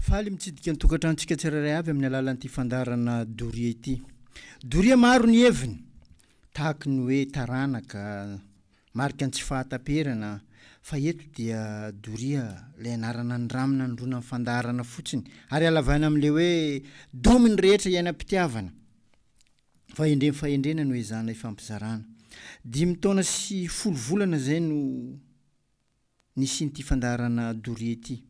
faly mitsidika ny tokantranontsika tsirairay avy amin'ny alalan'ity fandarana doria ity. Doria maro ny heviny, tahaka ny hoe taranaka, marika ny tsy fahataperana, fa eto dia doria le anarana andramina androna amin'ny fandarana fotsiny, ary alavana amin'le hoe dominy rehetra iainam-pitiavana. Fahendrena no izana ifampizarana. 5 taona sy 10 volana zay no nisin'ity fandarana doria ity.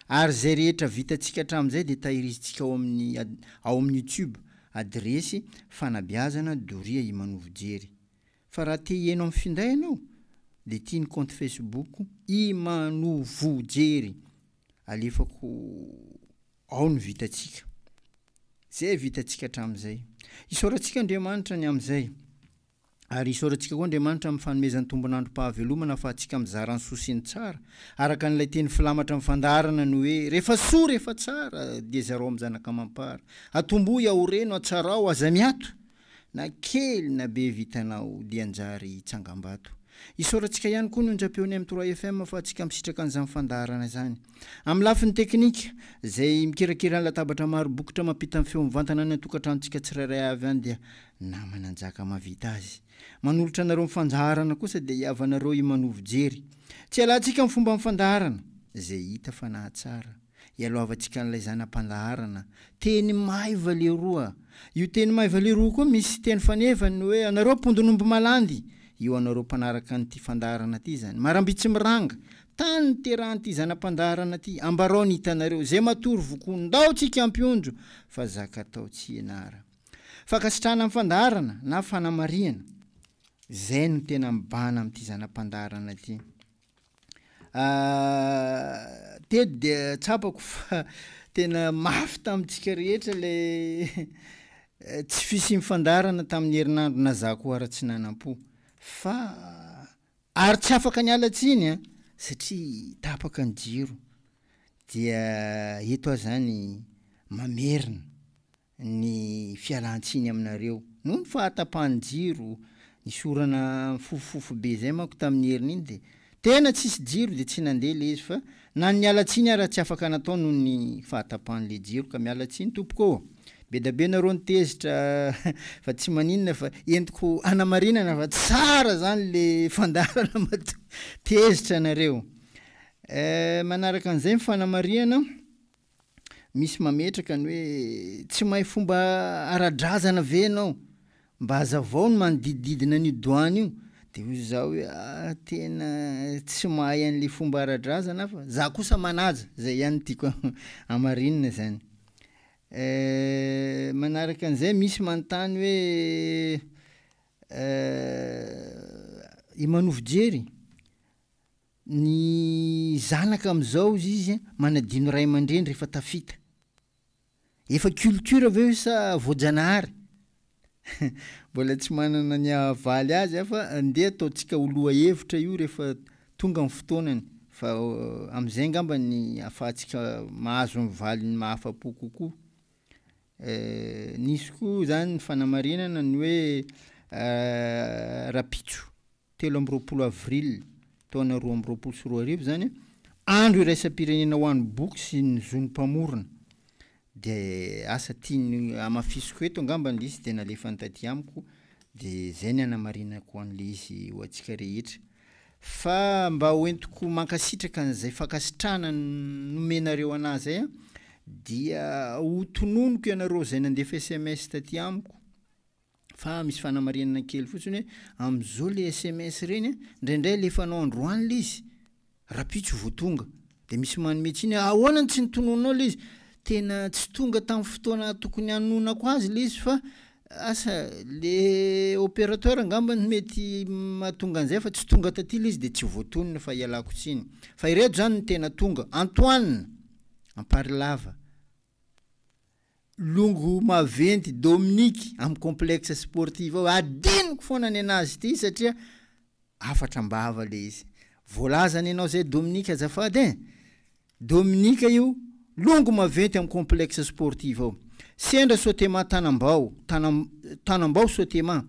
Ary zay rehetra vitantsika hatramin'izay dia tahirizitsika ao amin'ny YouTube adresy fanabeazana doria Imanovo Jery. Fa raha te hihaino amin'ny finday ianao dia ity ny compte Facebook Imanovo Jery. Alefako ao ny vitantsika. Zay vitantsika hatramin'izay. Isaorantsika Andriamanitra ny amin'izay. Ary isaorantsika koa Andriamanitra amin'ny fanomezany tombonandro pahavelomana afahantsika mizara ny sosiny tsara. Araka n'ilay teny filamatra amin'ny fandarana no hoe rehefa soa rehefa tsara dia zareo amin'ny zanaka mampara. Atombo iaoreno atsarao aza miato. Na kely na be vitanao dia anjary tsangambato. Isaorantsika ihany koa no ndrapeony amin'ny 3 FM afahantsika misitraka an'izany fandarana zany. Amin'ny lafiny teknika zay mikirakira ny latabatra maro bokotra mampita amin'ny feo mivantana ny tokantranontsika tsirairay avy any dia namana anjaka mavita azy. Manolotra anareo mifanjarana kosa dia hiavanareo Imanovo Jery. Tsy alantsika amin'ny fomba mifandarana zay hita fa nahatsara. Ialoavantsika n'ilay zanam-pandaharana teny maiva leroa. Io teny maiva leroa koa misy teny fanevany hoe anareo pondonomby malandy. Io anareo mpanaraka an'ity fandarana ty zany. Marambitsy miranga tany terahan'ity zanam-pandarana ty. Ambarao ny hitanareo zay matory vokondao tsika ampiondro fa zaka tao tsy ianara. Fakasitrahana amin'ny fandarana na fanamariana. Zay no tena mibana amin'ity zanam-pandarana ty. Tedy dia tsapako fa tena mafy tamintsika rehetra le tsy fisian'ny fandarana tamin'ny herinandro nazako ara-tsy nanam-po. Fa ary tsy afaka ny alatsiny satria tapaka ny jiro. Dia eto zany mamerina ny fialantsiny aminareo. Noho ny fahatapahan'ny jiro, ny sorana fofofofo be zay manko tamin'ny heriny iny dia tena tsisy jiro dia tsy nandeha le izy fa na ny alatsiny ara tsy afaka natao noho ny fahatapahan'le jiro ka mialatsiny tompoko. Be da be nareo nitezitra fa tsy maninona fa entiko anamarinana fa tsara zany le fandarana tezitra nareo. Manaraka an'izay ny fanamariana misy mametraka ny hoe tsy mahay fomba ara-drazana ve anao mba hazavao no manodidididina ny doany io dia hoy zao hoe tena tsy mahay an'le fomba ara-drazana fa za kosa manaja zay ihany tiako amarinina zany. Manaraka an'izay misy manontany hoe Imanovo Jery ny zanaka amin'izao izy manadino ray aman-dreny rehefa tafita. Efa culture ve sa voajanahary? Mbola tsy manana ny havaly azy fa andeha ataontsika oloha hevitra io rehefa tonga amin'ny fotoanany. Fa amin'izay ngamba ny afahantsika mahazo ny valiny mahafa-po kokoa. Nisy koa zany ny fanamarinana ny hoe rapitso 13 avril taona 2024 zany andro iraisam-pirenena ho an'ny boky sy ny zonim-pamorona. Dia asa tiany amafisiko eto ngamba ny izy dia nalefany taty amiko dia zay ny anamarinako an'le izy ho antsika rehetra. Fa mba hoentiko mankasitraka an'izay fakasitrahana nomenareo anazy zay dia ho tononoko ianareo zay nandefa SMS taty amiko fa misy fanamarinana kely fotsiny hoe amin'izao le SMS reny indraindray lefanao androany le izy rapitso vao tonga dia misy manometsiny ahoana tsy nitononao le izy tena tsy tonga tamin'ny fotoana tokony hanonako azy le izy fa asa le opérateur ngamba mety mahatonga an'izay fa tsy tonga taty le izy dia tsy voatonona fa ialako tsiny. Fa ireto zany no tena tonga. Antoine Amparilava, Longo Maventy Dominique amin'ny complexe sportif ao adiniko foana ny anazy ity satria afatra mbava le izy. Voalazany ianao zay Dominique azafady Dominique io Longo Maventy amin'ny complexe sportif ao. Sendra Sotema Tanambao Sotema.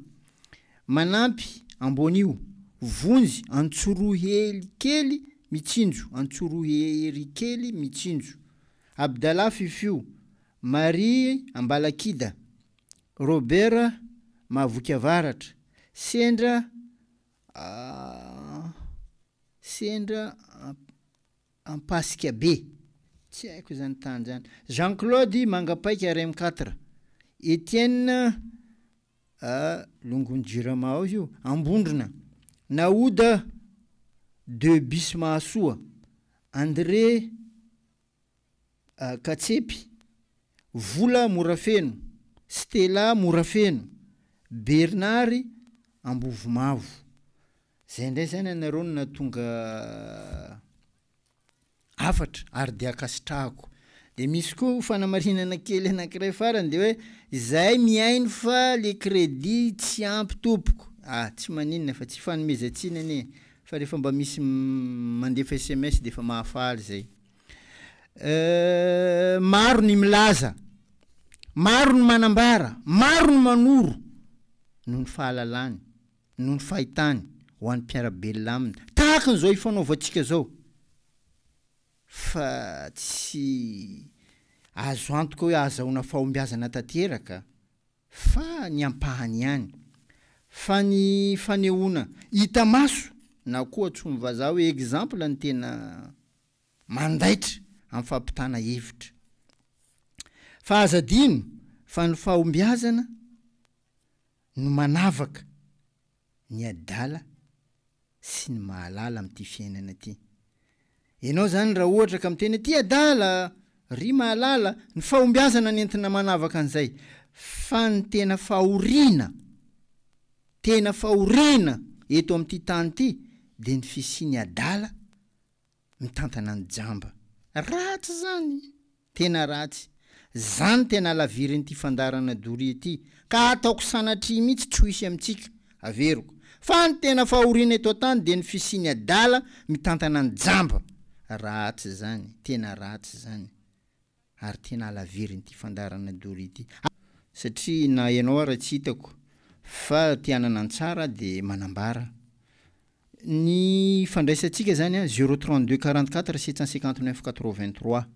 Manampy Ambonio, Vonjy Antsorohely kely Mitsinjo, Antsorohery kely Mitsinjo. Abdallah Fifio, Marie Ambalakida, Robert Mavoky Avaratra, Sendra Ampasika be, tsy haiko zany tany zany. Jean-Claude Mangapaika RM4, Etienne Longonjirama ao io, Ambondrona, Naouda de Bismasoa, André Katsepy, Vola Morafeno, Stella Morafeno, Bernard Ambovomavo. Zay ndray zany anareo na tonga afatra ary de akasitrahako. De misy koa fanamarinana kely anankiray farany de hoe zay miaino fa le crédit tsy ampy tompoko. Tsy maninona fa tsy fanomezantsina anie fa rehefa mba misy mandefa SMS de fa mahafaly zay. Maro ny milaza, maro ny manambara, maro ny manoro noho ny fahalalany, noho ny fahitany ho an'ny mpiarabelona aminy. Tahaka an'izao ifanaovantsika zao. Fa tsy azo antoka hoe azahoana fahombiazana tanteraka fa ny ampahany ihany. Fa ny fanehoana hita maso na koa tsy vazaha hoe exemple ny tena mandaitra amin'ny fampitana hevitra. Fa azadino fa ny fahombiazana no manavaka ny adala sy ny mahalala amin'ity fiainana ty. Ianao zany raha ohatra ka miteny ty adala, ry mahalala, ny fahombiazana ny entina manavaka an'izay. Fa ny tena fahoriana eto amin'ity tany ty de ny fisiany adala mitantana ny jamba. Ratsy zany, tena ratsy. Zany tena lavirin'ity fandarana doria ty, ka ataoko sanatria mihitsy tsy ho isy amintsika, averiko. Fa ny tena fahoriana eto tany de ny fisiany adala mitantana ny jamba. Ratsy zany, tena ratsy zany. Ary tena lavirin'ity fandarana doria ty. Satria na ianao ara tsy hitako fa tianana ny tsara de manambara. Ny fandraisantsika zany 032 44 759 83.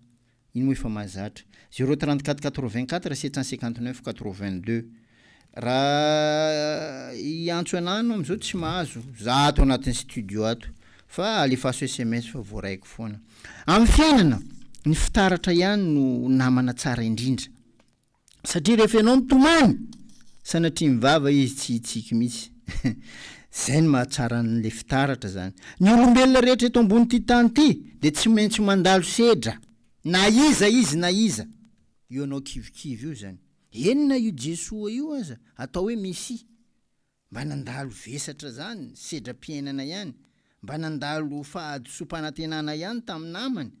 Iny moa efa mahazatra. 034 84 759 82. Raha iantso anano am'izao tsy mahazo. Za ato anatin'ny studio ato. Fa alefaso SMS fa voaraiko foana. Amin'ny fiainana, ny fitaratra ihany no namana tsara indrindra. Satria rehefa ianao mitomany, sanatria mivava izy tsy hitsika mihitsy. Zay ny mahatsara an'le fitaratra zany. Ny olombelona rehetra eto ambony ty tany ty de tsy maintsy mandalo sedra. Na iza izy na iza. Io anao kivikivy io zany. Enina io Jesoa io aza, atao hoe Messi. Mba nandalo vesatra zany, sedra-piainana ihany. Mba nandalo fahadisom-panantenana ihany tamin'ny namany.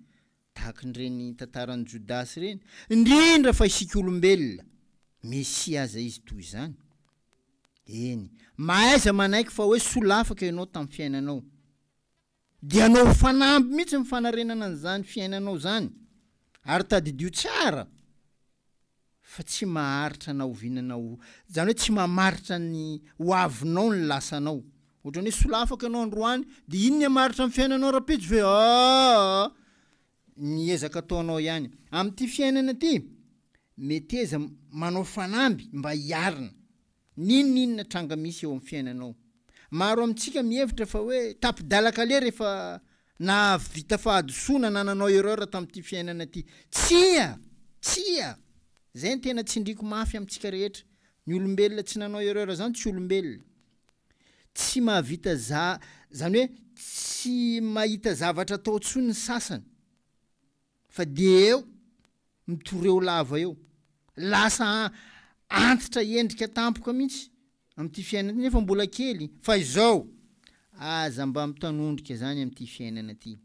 Tahaka n'ireny tantaran'ny Jodasy reny. Indrindra fa isika olombelona. Messi aza izy toy zany. Eny, mahaiza manaiky fa hoe solafaka ianao tamin'ny fiainanao. Dia anao fanamby mihitsy mifanarenana an'izany fiainanao zany. Ary tadidio tsara. Fa tsy maharitra na ovinanao, zany hoe tsy mamaritra ny hoavinao ny lasanao. Ohatrany hoe solafaka ianao androany, de iny ny hamaritra amin'ny fiainanao rapitsy ve ny ezaka ataonao ihany. Amin'ity fiainana ty, meteza manao fanamby mba hiarina. Ninona tranga misy eo amin'ny fiainanao. Maro amintsika mihevitra fa hoe tapidalaka le rehefa na vita fahadisoana na nanao erreur tamin'ity fiainana ty. Tsia! Zay ny tena tsindriko mafy amintsika rehetra. Ny olombelona tsy nanao erreur zany tsy olombelona. Tsy mahavita zany hoe tsy mahita zavatra atao tsony ny sasany. Fa de eo mitoreo lava eo. Lasa antitra endrika tampoka mihitsy amin'ity fiainana nefa mbola kely. Fa izao aza mba mitanondrika zany amin'ity fiainana ty.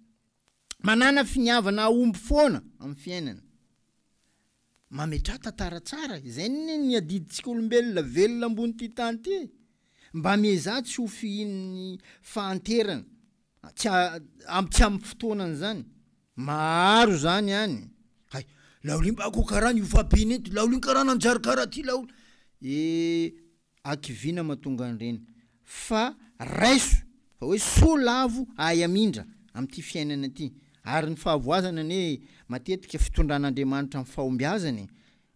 Manana finiavana aomby foana amin'ny fiainana. Mametra tantara tsara. Zay ny adiditsika olombelona velona ambony ty tany ty. Mba meza tsy ho fihin'ny fahanterana. Tsy amin'ny fotoanany zany. Maro zany hany. Hay, laoly mba ako karaha ny ufapiny eto, laoly karaha nanjary karaha ty laoly. Akivina mahatonga an'ireny. Fa raiso, fa hoe solavo ay amindra amin'ity fiainana ty. ary ny fahavoazana ny hoe matetika fitondran'Andriamanitra amin'ny fahombiazany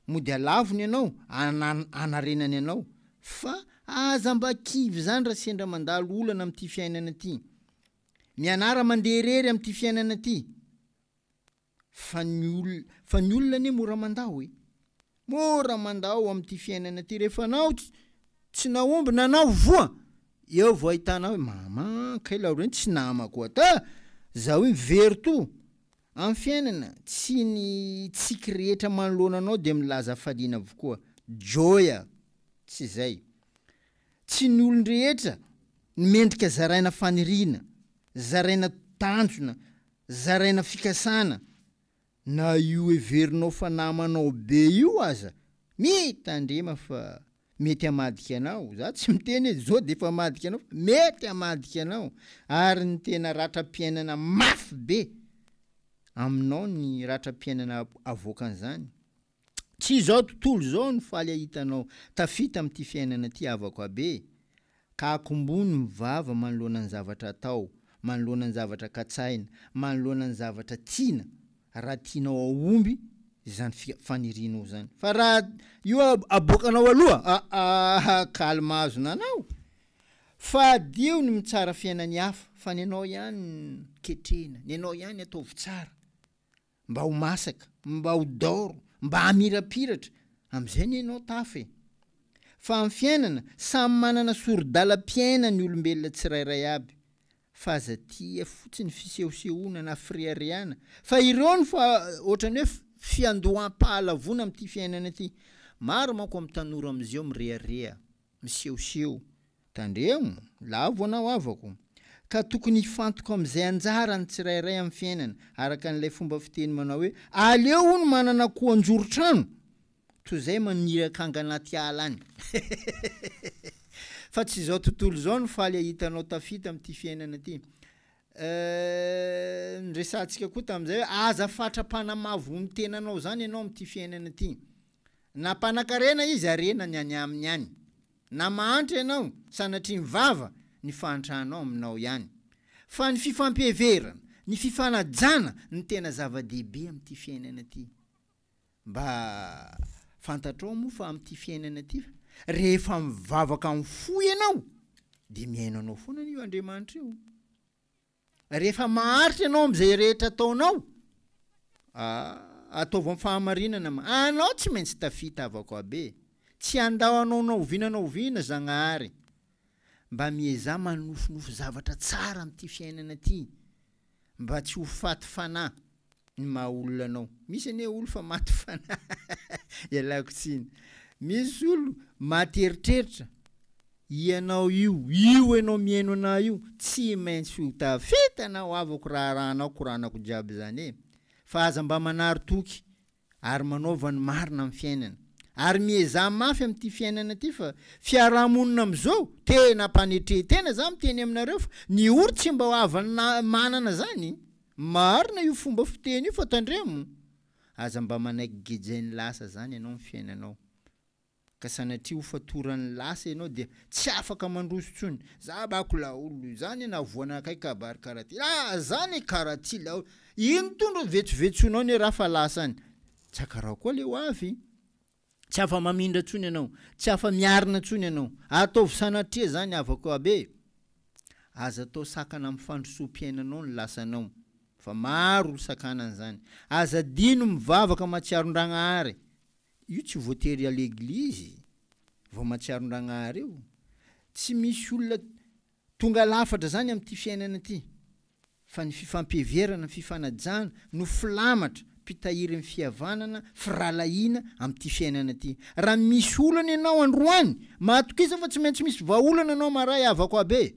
mody alavony ianao anarenany ianao fa aza mba kivy zany raha sendra mandalo olana amin'ity fiainana ity mianara mandeha rery amin'ity fiainana ity fa ny olona ne mora mandao mora mandao amin'ity fiainana ity rehefa anao tsy naomby nanao voa eo vao ahitana hoe mama kaila reny tsy namako ata zaho hoe very to amin'ny fiainana tsy ny tsiky rehetra manoloana anao de milaza faliana avokoa joya tsy zay tsy ny olon-drehetra mendrika zaraina faniriana zaraina tanjona zaraina fikasana na io everinao fa namanao be io aza mitandrema fa mety hamadika anao za tsy miteny hoe zao de efa hamadika anao mety hamadika anao ary ny tena ratram-piainana mafy be aminao ny ratram-piainana avoakan'izany tsy zao tontolo zao ny faly ahitanao tafita amin'ity fiainana ty avako abe ka akombony mivava manoloana ny zavatra atao manoloana ny zavatra katsaina manoloana ny zavatra tiana raha tianao aomby zany fanirinao zany fa raha io aboakanao aloha kalmazona anao fa dio ny mitsara fiainany hafa fa ny anao ihany ketrena ny anao ihany ataovy tsara mba ho masaka mba ho daoro mba hamirapiratra am'izay ny anao tafy fa amin'ny fiainana samy manana soro-dalam-piaina ny olombelona tsirairay aby fa aza tia fotsiny fisehosehoana na friariana fa ireo ny fa ohatrany hoe fiandoham-pahalavona amin'ity fiainana ity maro manko amin'ny tanora am'izeo mirearea misehoseho tandremo lavo anao avako ka tokony hifantoko am'izay anjara ny tsirairay amin'ny fiainana araka n'ilay fomba fiteny manao hoe aleo no manana koa anjoro-trano toy zay maniraka anaty ala any fa tsy zao tontolo zao ny faly ahitanao tafita amin'ity fiainana ity nresantsika koa tam'izay hoe aza fatra-panamavo ny tenanao zany ianao amin'ity fiainana ity na mpanan-karena izy arena ny any aminy any na mahantra ianao sanatria mivava ny fahantranao aminao ihany fa ny fifampiheverana ny fifanajana ny tena zava-dehibe amin'ity fiainana ity mba fantatrao moa fa amin'ity fiainana ity rehefa mivavaka amin'ny fo ianao de miaino anao foana io Andriamanitra io rehefa maharitra ianao am'izay rehetra ataonao ataovy amin'ny fahamarinana anao tsy maintsy tafita avako abe tsy andao anao naoviana Zagnahary mba mieza manofinofy zavatra tsara amin'ity fiainana ity mba tsy ho faty fanahy ny maha olona anao misy ane olo fa maty fanahy ialako tsiny misy olo maty eritreritra ianao io ianao miaino anao io tsy maintsy ho tafita anao avako rahanao koranako jiaby zany fa aza mba manary toky ary manaova ny marina amin'ny fiainana ary mieza mafy amin'ity fiainana ty fa fiarahamonina am'izao tena mpanetre tena za miteny aminareo fa ny ory tsy mba ho avana manana zany marina io fomba fiteny io fa tandremo aza mba manaiky gejainy lasa zany ianao amin'ny fiainanao ka sanatria ho fatoran'ny lasa ianao de tsy afaka mandroso tsony za bako laolo zany na voana akaiky kabary karaty zany karaty laolo ino tondro vetsovetsonao ny raha fa lasany tsy akarao koa le ho avy tsy afa mamindra tsony ianao tsy afa miarina tsony ianao ataovy sanatria zany avako abe aza atao sakana amin'ny fandrosom-piainanao ny lasanao fa maro sakanan'izany aza dino mivavaka matsiaron-Dragnahary io tsy voatery aleglizy vao matsiaron-Dragnahary io tsy misy olona tonga lafatra zany amin'ity fiainana ity fa ny fifampiheverana ny fifanajana no filamatra mpitahiry ny fihavanana firalahiana amin'ity fiainana ity raha misy olana ianao androany matokisa fa tsy maintsy misy vaolana anao maray avako abe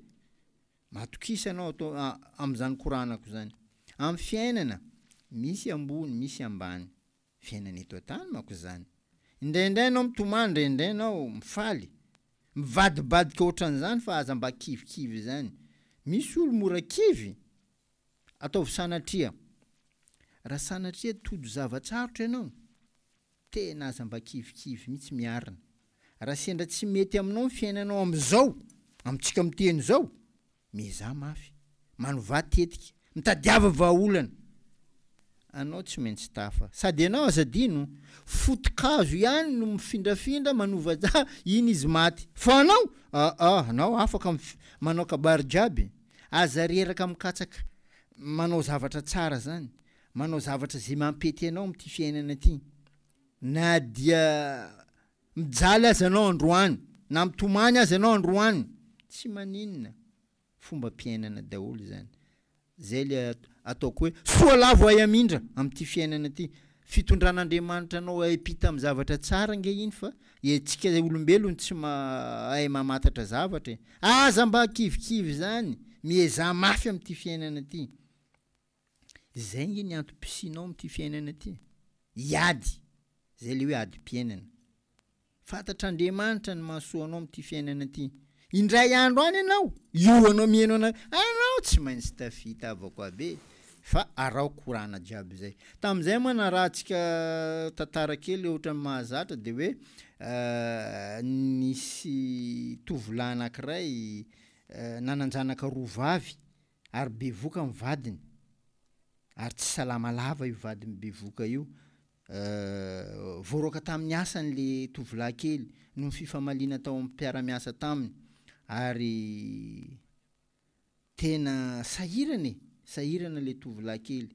matokisa anao atao am'izany koranako zany amin'ny fiainana misy ambony misy ambany fiainana eto an-tany manko zany indraindray anao mitomany indraindray anao mifaly mivadibadika ohatran'izany fa aza mba kivikivy zany misy olo mora kivy ataovy sanatria raha sanatria todo zavatsarotra ianao tena aza mba kivikivy mihitsy miarina raha sendra tsy mety aminao ny fiainanao am'izao amintsika miteny zao mieza mafy manovatetika mitadiava vaolana anao tsy maintsy tafa sady anao azadino fotokazo ihany no mifindrafindra manova iny izy maty fa anao afaka manao kabary jiaby aza reraka mikatsaka manao zavatra tsara zany manao zavatra zay mampety anao amty fiainana ty na dia mijaly azy anao androany na mitomany azy anao androany tsy maninona fomba mpiainana daholo zany zay le ataoko hoe soa lavo ay amindra amty fiainana ty fitondran'Andriamanitra anao aipita amy zavatra tsara nge iny fa tsika olombelony tsy mahay mamatatra zavatra aza mba kivikivy zany mieza mafy amty fiainana ty zay nge ny antom-pisinao amty fiainana ty iady zay le hoe ady-piainana fantatr'Andriamanitra ny mahasoa anao amty fiainana ty indray andro any anao io anao mihaino anao tsy maintsy tafita avako abe fa arao korana jiaby zay tam'izay mana raha tsika tantara kely ohatra mahazatra de hoe nisy tovolahy anankiray nananjanaka rovavy ary bevoka amy vadiny ary tsy salama lava io vadiny bevoka io voaroaka tamin'ny asany le tovolahy kely no fifamalina tao amy mpiara-miasa taminy ary tena sahirana le tovolahy kely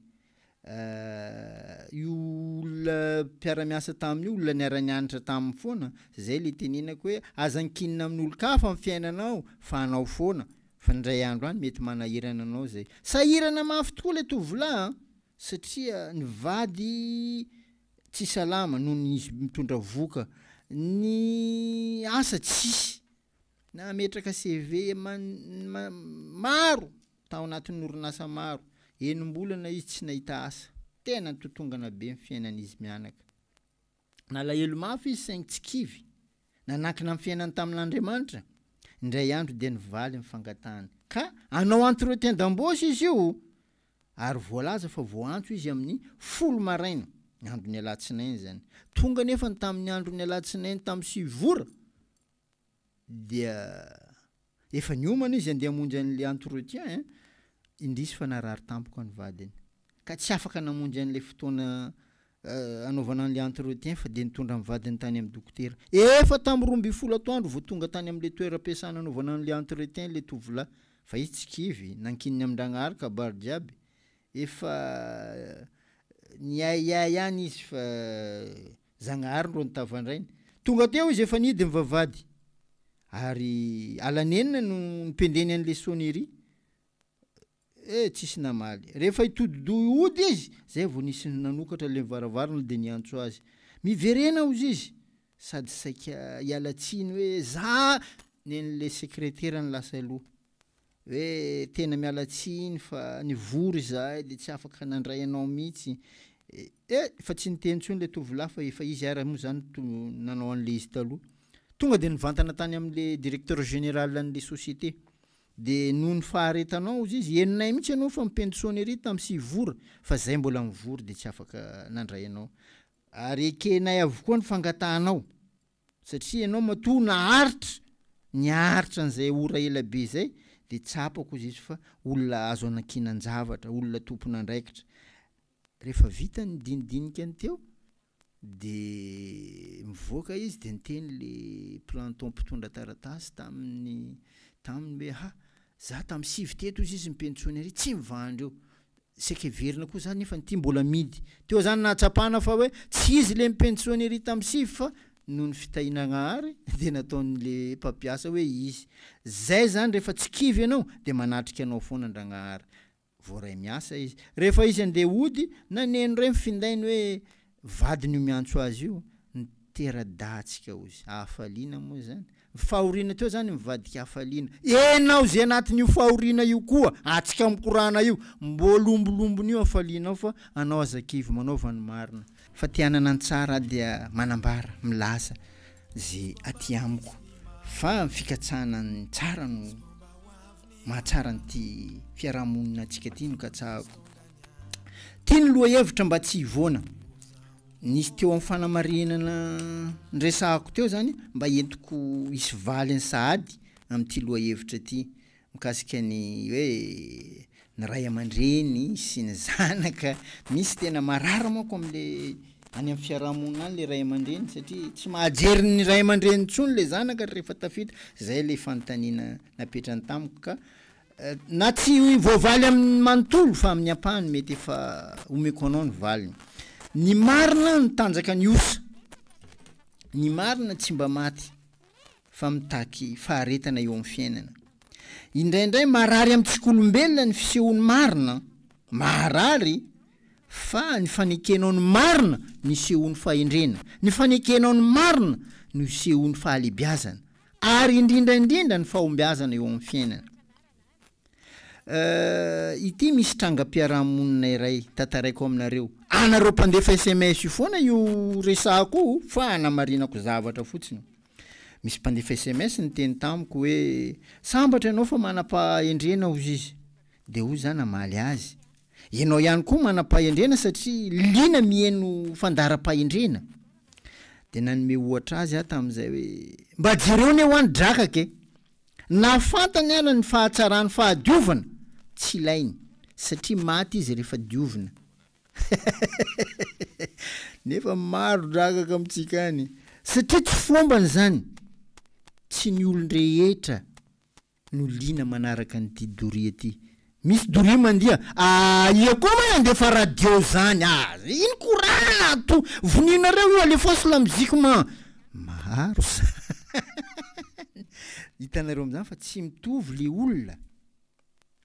io olona mpiara-miasa taminy io olona niara-nianatra taminy foana zay le tenenako hoe azankinina amin'olo-kafa amy fiainanao fa anao foana fa ndray andro any mety manahirana anao zay sahirana mafy tokoa le tovolahy satria ny vady tsy salama noho ny izy mitondra voka ny asa tsisy na metraka CV maro tao anatin'ny orinasa maro enim-bolana izy tsy nahita asa tena totongana be ny fiainan'izy mianaka nalahelo mafy izy saingy tsy kivy nanankina amin'ny fiainany tamin'Andriamanitra indray andro dia nivaly mifangatahana ka anao entretien d'embauche izy io ary voalaza fa voantso izy amin'ny 10 maraina andro ny alatsinainy zany tonga nefa ny tamin'ny andro ny alatsinainy tamin'ny 7 vora dia efa niomana izy andeha hamonjy an'le entretien indrisy fa narary tampoka ny vadiny ka tsy afaka namonjy an'le fotoana anaovana an'le entretien fa de nitondra ny vadiny tany amin'ny dokotera efa tamin'ny 12 atoandro vao tonga tany amin'le toeram-piasana anaovana an'le entretien le tovolahy fa izy tsy kivy nankininy amin-dragnahary kabary jiaby efa niaiay ihany izy fa zagnahary ro nitavandrainy tonga teo izy efa nidy mivavady ary alanenina no nipendeny an'le sonnerie tsisy namaly rehefa itodidohody izy zay vao nisy nanokatra le mivaravarana de niantso azy miverena ozy izy sady saika hialatsiny hoe za nen'le sekretera ny lasa aloha hoe tena mialatsiny fa nivory zahay de tsy afaka nandray anao mihitsy fa tsy nitentsony le tovolahy fa efa izy ara moa zany nanao an'le izy taloha tonga de nivantana tany am'le directeur général an'le société de noho ny faharetanao izy izy eninay mihitsy anao fa mipeny sonnerie tamy 6 vora fa zay mbola mivory de tsy afaka nandray anao ary ekenay avokoa ny fangatahanao satria anao matoa naharitra niharitra an'izay ora ela be zay de tsapako izy fa olona azo anakinan-javatra olona tompona andraikitra rehefa vita ny dinidinika ny teo de mivoaka izy de niteny le planton mpitondra taratasy taminy hoe za tamy 7 teto izy mipeny sonnerie tsy mivandry eo seka verina koa zany nefa ty mbola midy teo zany nahatsapana fa hoe tsy izy le mipeny sonnerie tamy 7 fa noho ny fitahinagnaary de nataon'le mpampiasa hoe izy zay zany rehefa tsy kivy anao de manatrika anao foana andragnahary voaray miasa izy rehefa izy andeha hody naneno ray mifindainy hoe vadiny io miantso azy io nitera-datsika ozy hafaliana moa zany fahoriana teo zany mivadika hafaliana enao zay anatin'io fahoriana io koa atsika mikorana io mbolombolombono io hafalianao fa anao azakivy manaovany marina fa tianana ny tsara dia manambara milaza zay aty amiko fa fikatsahana ny tsara no mahatsara nyty fiarahamonina atsika ty no katsahako tiany loha hevitra mba tsy hivoana nisy teo amin'ny fanamarinana nresahako teo zany mba entiko hisy valy ny sahady am'ty loha hevitra ty mikasika ny hoe ny ray aman-dreny sy ny zanaka misy tena marary mako am'le any amin'ny fiarahamonina any le ray aman-dreny satria tsy mahajery ny ray aman-dreny ntsony le zanaka rehefa tafita zay le fanontaniana napetrany tamiko ka na tsy voavaly amin'ny manontolo fa amin'ny ampahany mety efa omeko anao ny valiny ny marina ny tanjaka ny osa ny marina tsy mba maty fa mitaky faharetana eo amin'ny fiainana indraindray marary amin'ny tsikolombelona ny fisehoany marina marary fa ny fanekenao ny marina ny sehoany fahendrena ny fanekenao ny marina ny sehoany fahalebiazana ary indrindraindrindra ny fahombiazana eo amin'ny fiainana ity misy trangam-piarahamonina iray tantaraiko aminareo anareo mpandefa SMS io foana io resako fa anamarinako zavatra fotsiny misy mpandefa SMS ny teny tamiko hoe sambatra ianao fa manam-pahendrena hozy izy de hoy zany amaly azy ianao ihany koa manam-pahendrena satria lina mihaino fandaram-pahendrena de nanome ohatra azy aho tamin'izay hoe mba jereo ny ho any drakake na fantany ana ny fahatsarany fahadiovana tsy ilainy satria maty izy rehefa diovina nefa maro drakaka amitsika any satria tsy fombany zany tsy ny olon-drehetra no lina manaraka nyty doria ty misy doria mandia ia koa ma andefa radio zany iny korana to voninareo io alefaso la muzika maro hitanareo am'zany fa tsy mitovy le olona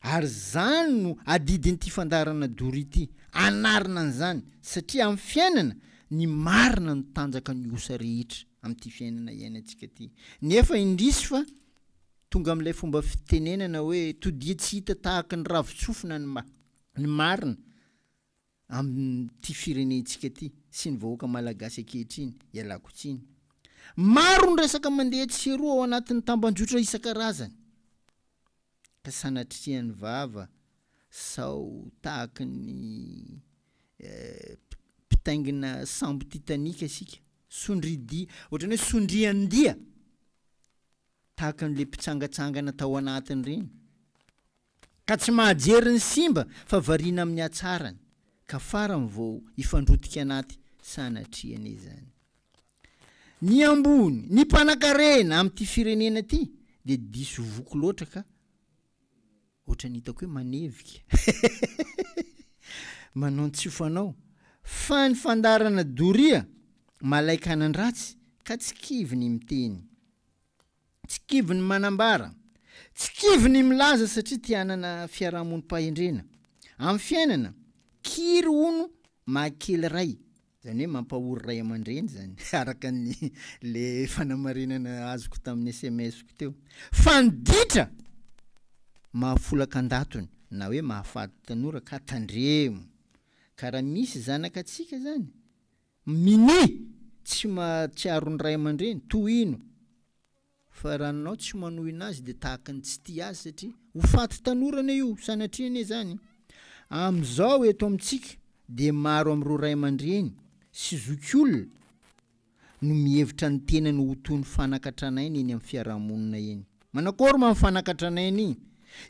ary zany no adidiny ty fandarana doria ty anarina an'izany satria amin'ny fiainana ny marina no tanjaka ny osa rehetra am'ty fiainana iainantsika ty nefa indrisy fa tonga am'ilay fomba fitenenana hoe todia tsy hita tahaka ny ravitsofina ny marina am'ty firenentsika ty sy ny vahoaka malagasy akehitriny ialako tsiny maro ny resaka mandeha tseroa ao anatin'ny tambanjotra isan-karazany ka sanatriany vava sao tahaka ny mpitaingina sambo titanika asika sondridia ohatrany hoe sondriandia tahaka n'le mpitsangatsangana tao anatiny reny ka tsy mahajery ny simba fa variana amin'ny atsarany ka farany vao ifandrotika anaty sanatriany izany ny ambony ny mpanan-karena am'ty firenena ty de diso voko loatra ka ohatra ny hitako hoe manevika manao ny tsiofanao fa ny fandarana doria malaika anan-dratsy ka tsy kivy ny miteny tsy kivy ny manambara tsy kivy ny milaza satria tianana fiarahamony-pahendrena amin'ny fiainana kiry ono mahakely ray zany hoe mampahory ray aman-dreny zany araka ny le fanamarinana azoko tamin'ny SMS-ko teo fanditra mahafolaka andatony na hoe mahafaty tanora ka tandremo karaha misy zanaka atsika zany mini tsy mahatsiaro ny ray aman-dreny tohino fa ranonao tsy manohina azy de tahaka ny tsy tia azy satria ho faty tanorana io sanatriany zany am'izao eto amitsika de maro am'ireo ray aman-dreny sy zokiolona no mihevitra ny tenany ho toy ny fanakatranainy eny amin'ny fiarahamonina eny manakory ma mifanakatranainy iny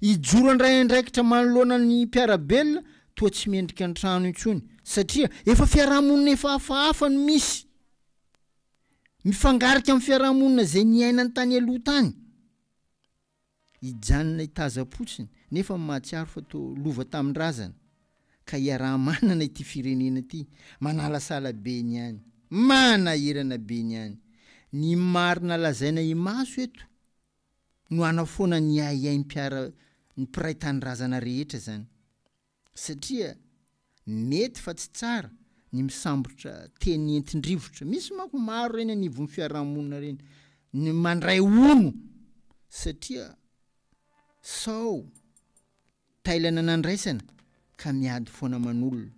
ijoro andray andraikitra manoloana ny mpiarabelona toa tsy mendrika ny trano intsony satria efa fiarahamonina efa hafahafa no misy mifangarika amin'ny fiarahamonina zay niaina ny tany aloha tany ijanona itaza-potsiny nefa mahatsiaro fa to lova tamin-drazana ka iaraha-manana ity firenena ty manalasala be ny any manahirana be ny any ny marina lazaina imaso eto no anafoana ny aiai ny mpiray tany-drazana rehetra zany satria mety fa tsy tsara ny misambotra teny entin-drivotra misy mako maro reny anivon'ny fiarahamonina reny ny mandray ono satria sao tailana nandraisana ka miady foana man'olona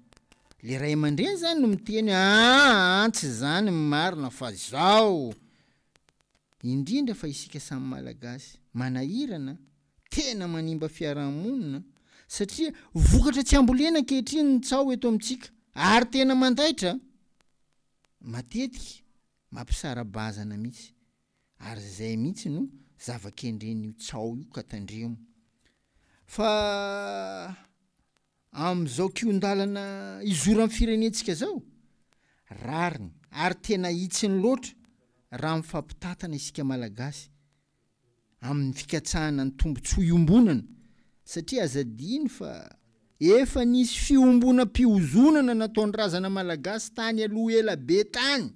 le ray aman-dreny zany no miteny antsy zany marina fa zao indrindra fa isika samy malagasy manahirana tena manimba fiarahamonina satria vokatra tsy ambolena ankehitriny ny tsao eto amitsika ary tena mandaitra matetika mampisara-bazana mihitsy ary zay mihitsy no zavakendren'io tsao io ka tandremo fa am'izao kiondalana izora amin'ny firenentsika zao rariny ary tena hitsiny loatra raha mifampitatana isika malagasy amin'ny fikatsahana ny tombontsoa iombonana satria azadiny fa efa nisy fiombonam-piozonana nataon'ny razana malagasy tany aloha ela be tany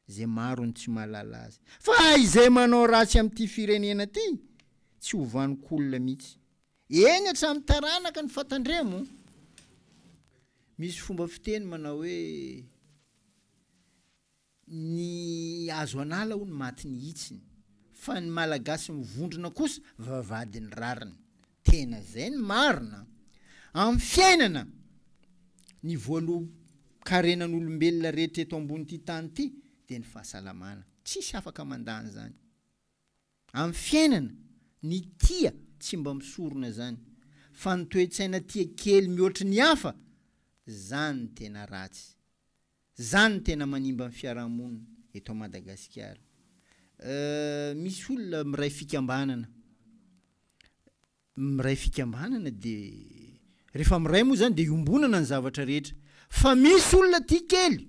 zay maro ny tsy mahalala azy fa izay manao ratsy amin'ity firenena ty tsy hovanik'olona mihitsy eny hatramin'ny taranaka ny fatandremo misy fomba fiteny manao hoe ny azo anala ho ny maty ny hitsiny fa ny malagasy mivondrona kosa vavadiny rariny tena zay ny marina amin'ny fiainana ny voalo-karenan'olombelona rehetra eto ambonyity tany ty de ny fahasalamana tsisy afaka mandany zany amin'ny fiainana ny tia tsy mba misorona zany fa ny toe-tsaina tia kely mihoatra ny hafa zany ny tena ratsy zany ny tena manimba amin'ny fiarahamonina eto a Madagasikara misy olona miray fikambanana de rehefa miray moa zany de iombonana ny zavatra rehetra fa misy olona tia kely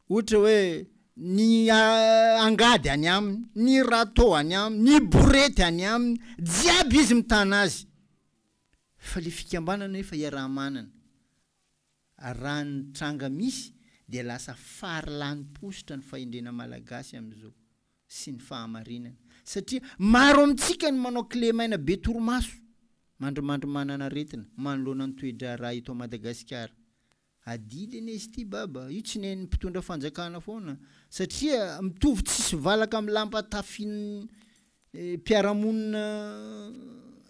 ohatra hoe ny angady any aminy ny râteau any aminy ny borety any aminy jiaby izy mitana azy fa le fikambanana efa iarahamanana raha ny tranga misy de lasa farilan'ny-positra ny fahendrena malagasy am'izao sy ny fahamarinana satria maro amintsika ny manao kilemaina be torimaso mandrimandry manana aretina manoloana ny toedra raha eto a Madagasikara adidy ene izy ty baba io tsy neny mpitondra fanjakana foana satria mitovy tsisy valaka amin'ny lampatafin'ny mpiaramonina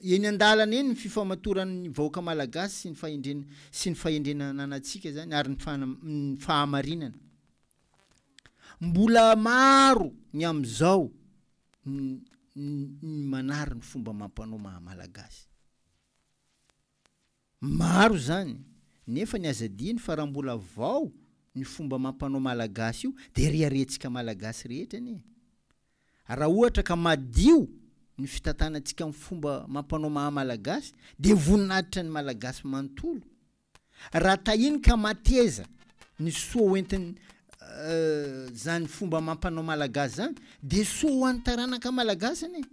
eny andalana eny ny fifamatoran'ny vahoaka malagasy sy ny fahendrena nanatsika zany ary ny fahamarinana mbola maro ny am'izao ny manary ny fomba mampanao mahamalagasy maro zany nefa ny azadiny fa raha mbola vao ny fomba mampanao malagasy io de riaretsika malagasy rehetra anie raha ohatra ka madio ny fitantanantsika amin'ny fomba mampanao mahamalagasy de voninahitra ny malagasy manontolo raha tahiny ka mateza ny soa hoentiny zany fomba mampanao malagasy zany de soa ho an'ny taranaka malagasy anie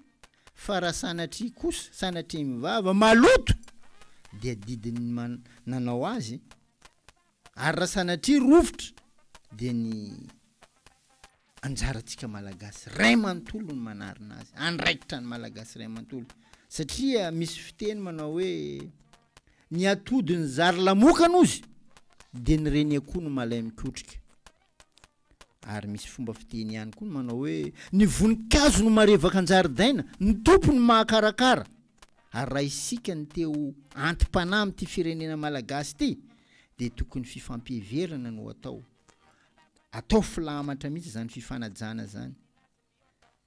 fa raha sanatria kosa sanatria mivava maloto de adidiny nanao azy ary raha sanatria rovotra de ny anjaratsika malagasy ray manontolo ny manarina azy andraikitra ny malagasy ray manontolo satria misy fiteny manao hoe ny atody ny zary lamokana ozy de ny reny akoho no malay mikotrika ary misy fomba fiteny ihany koa manao hoe ny voninkazo no marevaka anjaridaina ny tompo ny mahakarakara ary raha isika ny teo antim-panahy amin'ity firenena malagasy ty de tokony fifampiheverana no atao filamatra mihitsy zany fifanajana zany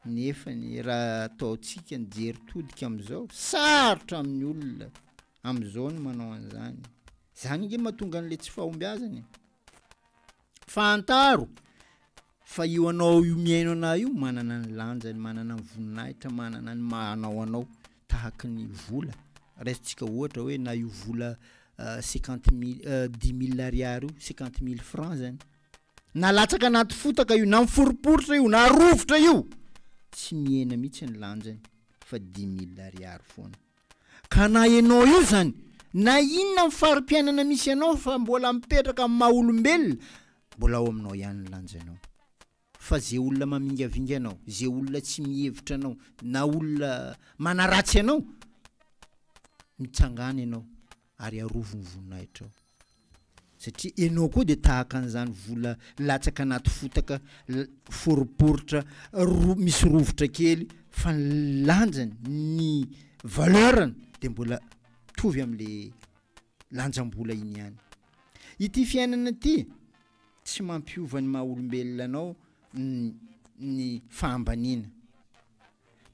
nefa ny raha ataotsika ny jery todika am'izao sarotra amin'ny olona am'izao ny manao an'izany zany nge mahatonga an'le tsy fahombiazany fantaro fa io anao io miaino ana io manana ny lanjany manana ny voninahitra manana ny mahanao anao tahaky ny vola raisitsika ohatra hoe na io vola 10 000 ariary io 50 000 francs zany na latsaka anaty fotaka io na miforiporitra io na rovotra io tsy miena mihitsy ny lanjany fa 10 000 ariary foana ka na enao io zany na inona mifari-piainana misy anao fa mbola mipetraka amin'ny maha-olombelona mbola ao aminao ihany ny lanjanao fa zay olona mamingavinga anao zay olona tsy mihevitra anao na olona manaratsy anao mitsangana ianao ary arovony voninahitra ao satria enao koa de tahaka an'izany vola latsaka anaty fotaka foriporitra misy rovotra kely fa ny lanjany ny valeurany de mbola tovy am'le lanjam-bola iny ihany ity fiainana ty tsy mampiova ny maha-olombelona anao ny fahambaniana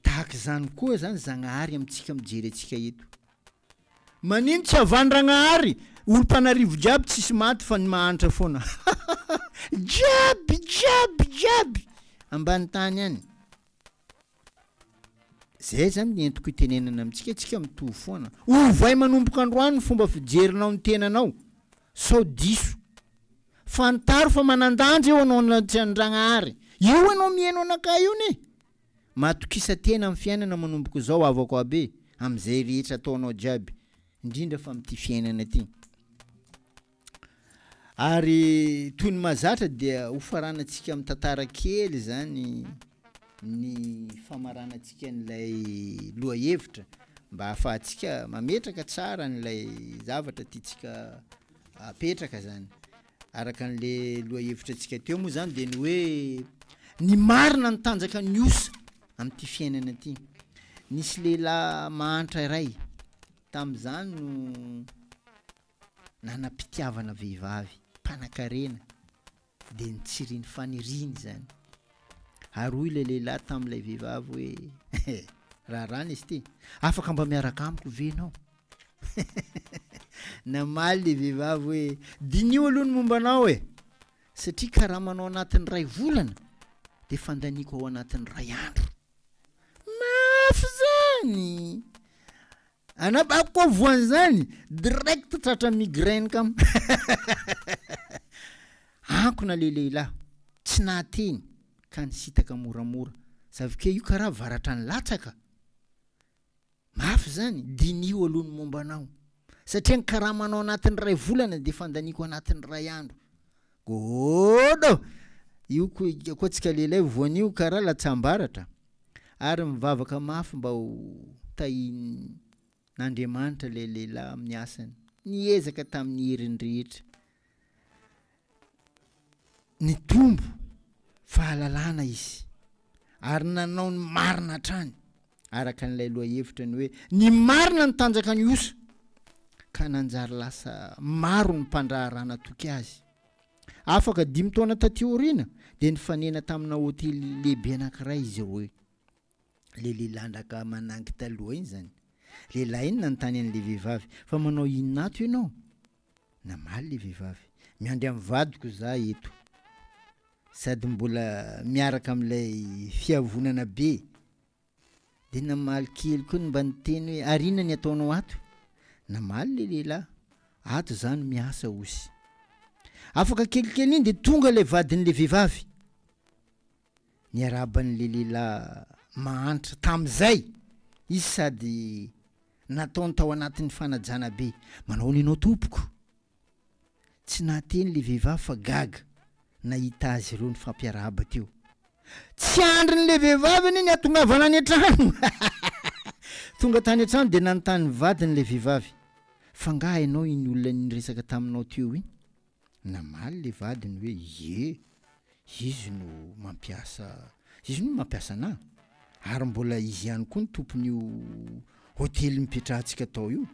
tahaka zany koa zany Zagnahary amintsika mijery atsika eto manino tsy avandragnahary olo-mpanarivo jiaby tsisy maty fa ny mahantra foana jiaby ambany tany any zay zany nientiko itenenana amitsika tsika mitovy foana ovay manomboka androany ny fomba fijerinao ny tenanao sao diso fantaro fa manandanja eo anao anaty andragnahary io anao mihaino anaka io ne matokisa tena amin'ny fiainana manomboka zao avako abe am'izay rehetra ataonao jiaby indrindra fa am'ty fiainana ty ary toy ny mazatra dia hofaranantsika amin'ny tantara kely zany ny famaranantsika n'ilay lohahevitra mba ahafahantsika mametraka tsara n'ilay zavatra tiatsika apetraka zany araka an'le lohahevitra antsika teo moa zany de ny hoe ny marina ny tanjaka ny osa am'ty fiainana ty nisy lehilahy mahantra iray tam'izany no nanam-pitiavana vehivavy mpanan-karena de nitsiriny faniriny zany ary ilay lehilahy tam'ilay vehivavy hoe raharana izy ty afaka mba miaraka amiko venao namaly le vehivavy hoe dinio aloha ny mombanao e satria karaha manao anatin'ny ray volana de fandaniko ao anatin'ny ray andro mafy zany anabako voany zany direct tratra migraine kam ankona le lehilahy tsy nahateny ka nisitaka moramora zavike io karaha varatra ny latsaka mafy zany dinio aloha ny mombanao satria ny karaha manao anatin'ny ray volana de fandaniko anatin'ny ray andro godo io koatsika lehilahy voanio karaha latsambaratra ary mivavaka mafy mba ho tahiny n'Andriamanitra le lehilahy amin'ny asany niezaka tamin'ny heriny rehetra ny tombo fahalalana izy ary nanao ny marina hatrany araka n'ilay lohahevitra ny hoe ny marina ny tanjaka ny osa ka nanjary lasa maro ny mpandraharana toky azy afaka 5 taona taty aoriana de nifanena tamina hotely lehibe anankiray izy roe le lehilandraka manangy taloha iny zany lehilahy iny nanontany an'le vehivavy fa manao inona ato ianao namaly le vehivavy miandry amin'ny vadiko za eto sady mbola miaraka am'ilay fiavonana be de namaly kely koa mba niteny hoe arina ny ataonao ato namaly le lehilahy ato zany miasa osy afaka kelikely iny de tonga le vadin'le vehivavy niaraban'le lehilahy mahantra tam'izay izy sady nataony tao anatin'ny fanajana be manao ninao tompoko tsy nahateny le vehivavy fa gaga nahita azy ireo ny fampiarahaba teo tsy andrin'le vehivavy ny atongavana any an-trano tonga tany an-trano de nanontany vadin'le vehivavy fa nga hainao iny olona niresaka taminao teo iny namaly le vadiny hoe ye izy no mampiasa anahy ary mbola izy ihany koa ny tompon'io hotely mipetrahantsika tao io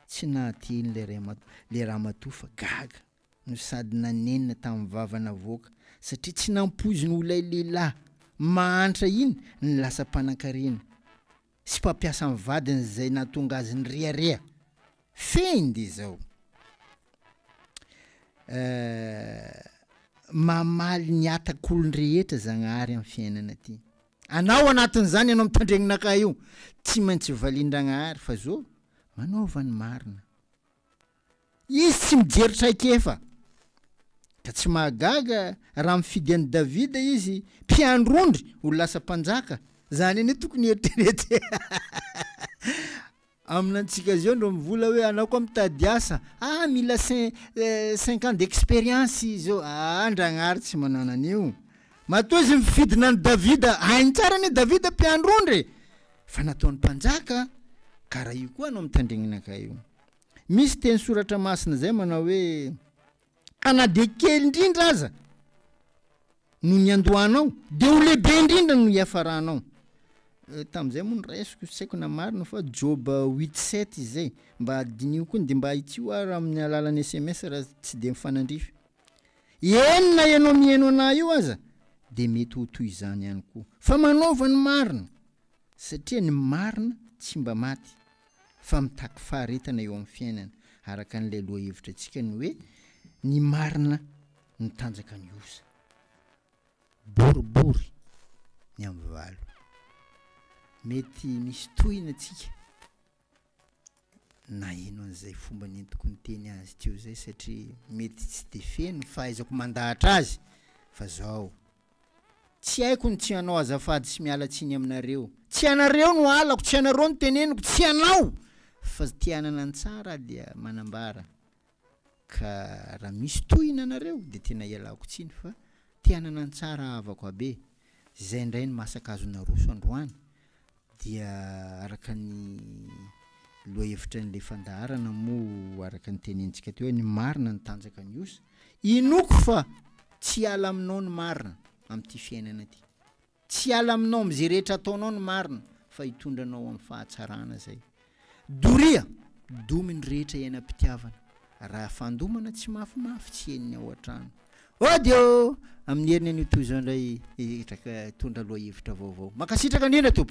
tsy nahateny le ramatoa fa gaga no sady nanenina tamin'ny vavana voaka satria tsy nampoziny olay lehilahy mahantra iny ny lasa mpanankarena sy mpampiasa amin'ny vadiny zay natonga azy ny rearea feny de zao mamaly ny atak'olony rehetra zagnahary amin'ny fiainana ty anao anatin'izany ianao mitandregninaka io tsy maintsy valindragnahary fa zao manaova ny marina izy tsy mijeritra aikefa ka tsy mahagaga raha mifidy an'i Davida izy mpiandrondry ho lasa mpanjaka zany eny tokony eritrerety aminantsika zao ndo mivola hoe anao koa mitady asa mila 5 ans d'expérience izy andragnahary tsy manana an'io matoa izy mifidina any Davida hainy tsara ny Davida mpiandrondry fa nataony mpanjaka karaha io koa anao mitandregninaka io misy teny soratra masina zay manao hoe ana de kely indrindra aza no ny andohanao de ho lehibe indrindra no hiafaranao tam'izay moa nyraisiko tsy haiko na marina fa Job 8:7 izay mba adinio koa de mba itsio ary amin'ny alalan'ny SMS raha tsy de mifanandrify enina ianao mihaino anahy io aza de mety ho toy izany ihany koa fa manaova ny marina satria ny marina tsy mba maty fa mitaky faharetana eo amin'ny fiainana araka an'ilay lohahevitra antsika ny hoe ny marina ny tanjaka ny osa boribory ny amin'ny valo mety misy tohina atsika na ino an'izay fomba nentiko ny teny azy teo zay satria mety tsy de feno fahaizako mandahatra azy fa zao tsy haiko ny tsy anao azafady sy miala tsiny aminareo tsy anareo no alako tsy anareo no teneniko tsy anao fa tianana ny tsara dia manambara ka raha misy tohina anareo de tena ialako tsiny fa tianana ny tsara avako abe zay indray ny masaka azona roso androany dia araka ny loahevitra n'le fandaharana mo araka ny tenentsika teo hoe ny marina ny tanjaka ny osa inoko fa tsy ala aminao ny marina am'ty fiainana ty tsy ala aminao am'zay rehetra ataonao ny marina fa hitondranao amin'ny fahatsarana zay doria domy ny rehetra iainam-pitiavana raha fandomana tsy mafimafy tsy heniny ao an-trano odio amin'ny herinany toy zao indray hitraka tondra loahevitra vaovao makasitraka indrindra tompo